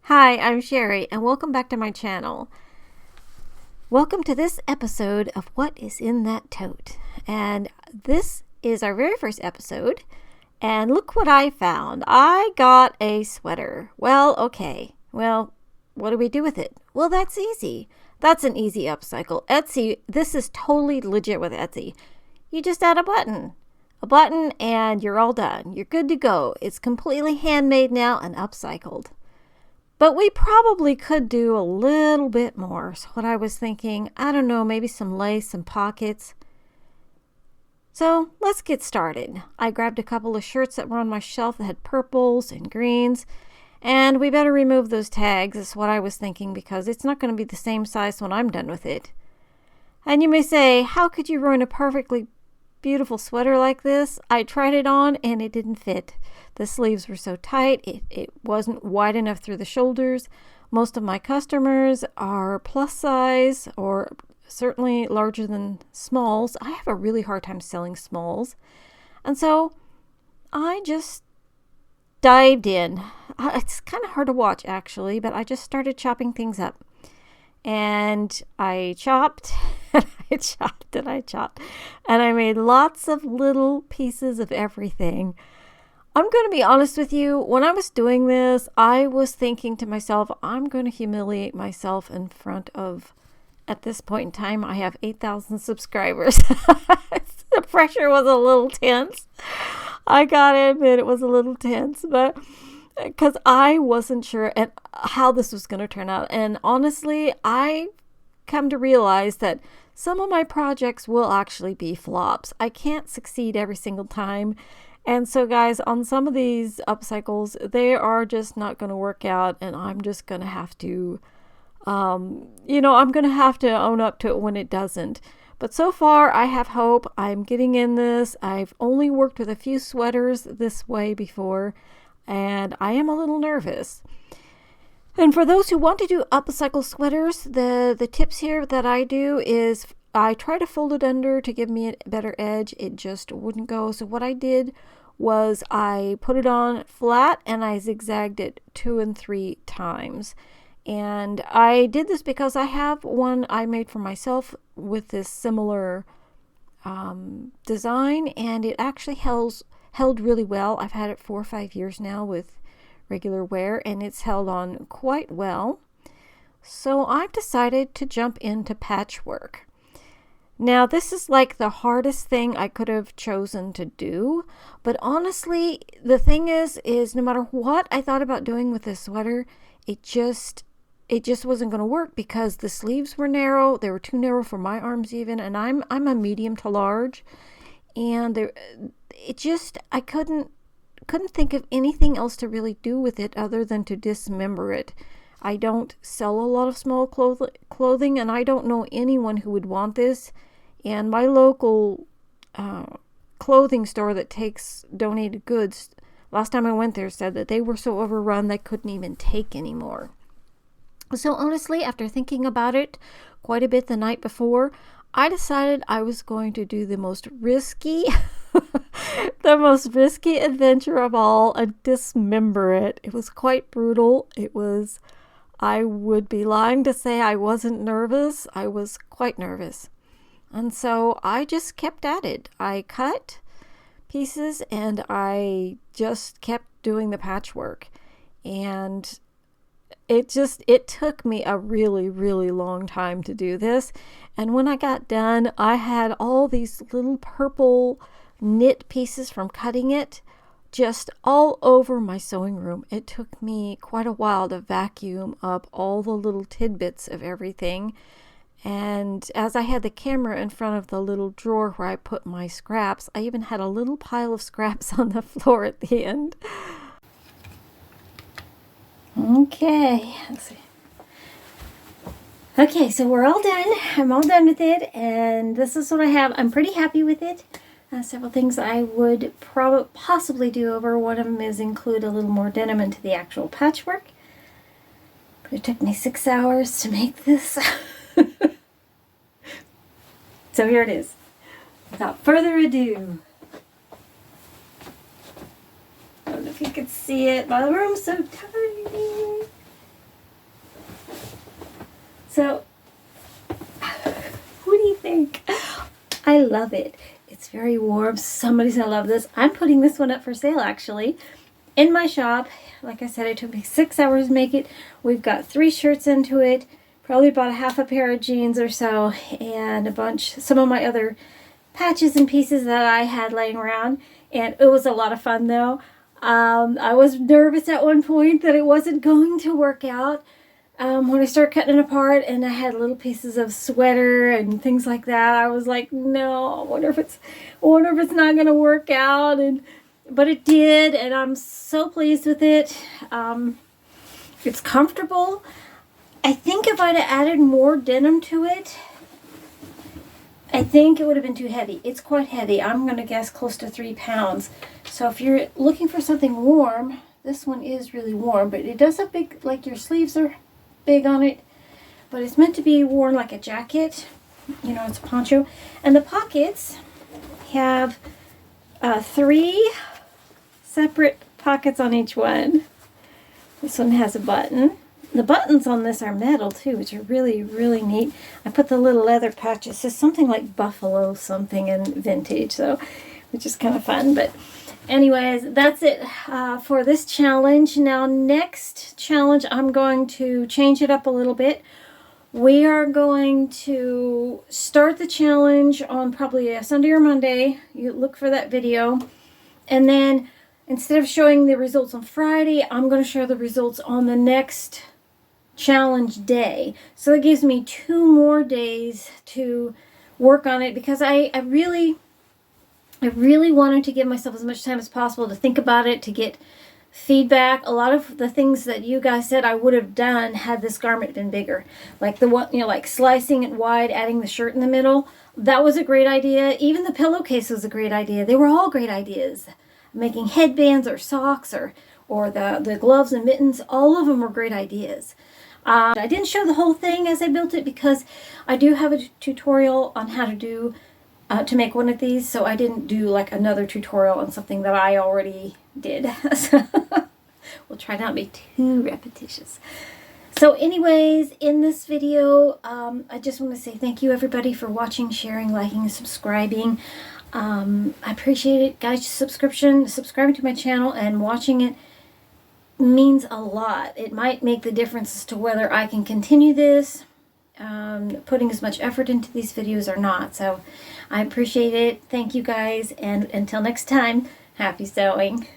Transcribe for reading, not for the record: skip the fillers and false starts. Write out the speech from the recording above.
Hi, I'm Sherry, and welcome back to my channel. Welcome to this episode of What is in That Tote. And this is our very first episode. And look what I found. I got a sweater. Well, okay. Well, what do we do with it? Well, that's easy. That's an easy upcycle. Etsy, this is totally legit with Etsy. You just add a button, and you're all done. You're good to go. It's completely handmade now and upcycled. But we probably could do a little bit more. So what I was thinking, I don't know, maybe some lace, some pockets. So let's get started. I grabbed a couple of shirts that were on my shelf that had purples and greens. And we better remove those tags, is what I was thinking, because it's not going to be the same size when I'm done with it. And you may say, how could you ruin a perfectly beautiful sweater like this? I tried it on and it didn't fit. The sleeves were so tight, it wasn't wide enough through the shoulders. Most of my customers are plus size or certainly larger than smalls. I have a really hard time selling smalls. And so I just dived in. It's kind of hard to watch actually, but I just started chopping things up. And I chopped, and I chopped, and I chopped. And I made lots of little pieces of everything. I'm going to be honest with you. When I was doing this, I was thinking to myself, I'm going to humiliate myself in front of, at this point in time, I have 8,000 subscribers. The pressure was a little tense. I got to admit it was a little tense, but because I wasn't sure how this was going to turn out. And honestly, I come to realize that some of my projects will actually be flops. I can't succeed every single time. And so guys, on some of these upcycles, they are just not going to work out, and I'm just going to have to, I'm going to have to own up to it when it doesn't. But so far, I have hope. I'm getting in this. I've only worked with a few sweaters this way before, and I am a little nervous. And for those who want to do upcycle sweaters, the tips here that I do is I try to fold it under to give me a better edge. It just wouldn't go. So what I did was I put it on flat and I zigzagged it 2 and 3 times. And I did this because I have one I made for myself with this similar design, and it actually held really well. I've had it 4 or 5 years now with regular wear, and it's held on quite well. So I've decided to jump into patchwork. Now, this is like the hardest thing I could have chosen to do, but honestly, the thing is no matter what I thought about doing with this sweater, it just wasn't going to work because the sleeves were narrow. They were too narrow for my arms even, and I'm a medium to large, and I couldn't think of anything else to really do with it other than to dismember it. I don't sell a lot of small clothing, and I don't know anyone who would want this. And my local clothing store that takes donated goods, last time I went there, said that they were so overrun they couldn't even take anymore. So honestly, after thinking about it quite a bit the night before, I decided I was going to do the most risky adventure of all and dismember it. It was quite brutal. I would be lying to say I wasn't nervous. I was quite nervous. And so I just kept at it. I cut pieces and I just kept doing the patchwork. And it took me a really, really long time to do this. And when I got done, I had all these little purple knit pieces from cutting it just all over my sewing room. It took me quite a while to vacuum up all the little tidbits of everything. And as I had the camera in front of the little drawer where I put my scraps, I even had a little pile of scraps on the floor at the end. Okay, let's see. Okay, so we're all done. I'm all done with it, and this is what I have. I'm pretty happy with it. Several things I would possibly do over. One of them is include a little more denim into the actual patchwork. But it took me 6 hours to make this. So here it is. Without further ado. I don't know if you could see it. My room's so tiny. So, what do you think? I love it. It's very warm. Somebody's gonna love this. I'm putting this one up for sale actually in my shop. Like I said, it took me 6 hours to make it. We've got 3 shirts into it. Probably bought a half a pair of jeans or so, and some of my other patches and pieces that I had laying around. And it was a lot of fun though. I was nervous at one point that it wasn't going to work out. When I started cutting it apart and I had little pieces of sweater and things like that, I was like, no, I wonder if it's not going to work out. But it did, and I'm so pleased with it. It's comfortable. I think if I'd have added more denim to it, I think it would have been too heavy. It's quite heavy. I'm going to guess close to 3 pounds. So if you're looking for something warm, this one is really warm, but it does have big, like your sleeves are big on it, but it's meant to be worn like a jacket. You know, it's a poncho. And the pockets have 3 separate pockets on each one. This one has a button. The buttons on this are metal too, which are really, really neat. I put the little leather patch. It says something like buffalo something in vintage, so which is kind of fun. But anyways, that's it for this challenge. Now, next challenge, I'm going to change it up a little bit. We are going to start the challenge on probably a Sunday or Monday. You look for that video. And then instead of showing the results on Friday, I'm going to show the results on the next challenge day. So it gives me 2 more days to work on it, because I really wanted to give myself as much time as possible to think about it, to get feedback. A lot of the things that you guys said I would have done had this garment been bigger. Like the one, like slicing it wide, adding the shirt in the middle. That was a great idea. Even the pillowcase was a great idea. They were all great ideas. Making headbands or socks or the gloves and mittens, all of them were great ideas. I didn't show the whole thing as I built it because I do have a tutorial on how to do to make one of these, so I didn't do like another tutorial on something that I already did. So we'll try not to be too repetitious. So anyways, in this video, I just want to say thank you everybody for watching, sharing, liking, and subscribing. I appreciate it, guys. Subscribing to my channel and watching it means a lot. It might make the difference as to whether I can continue this, putting as much effort into these videos or not. So I appreciate it. Thank you guys, and until next time, happy sewing.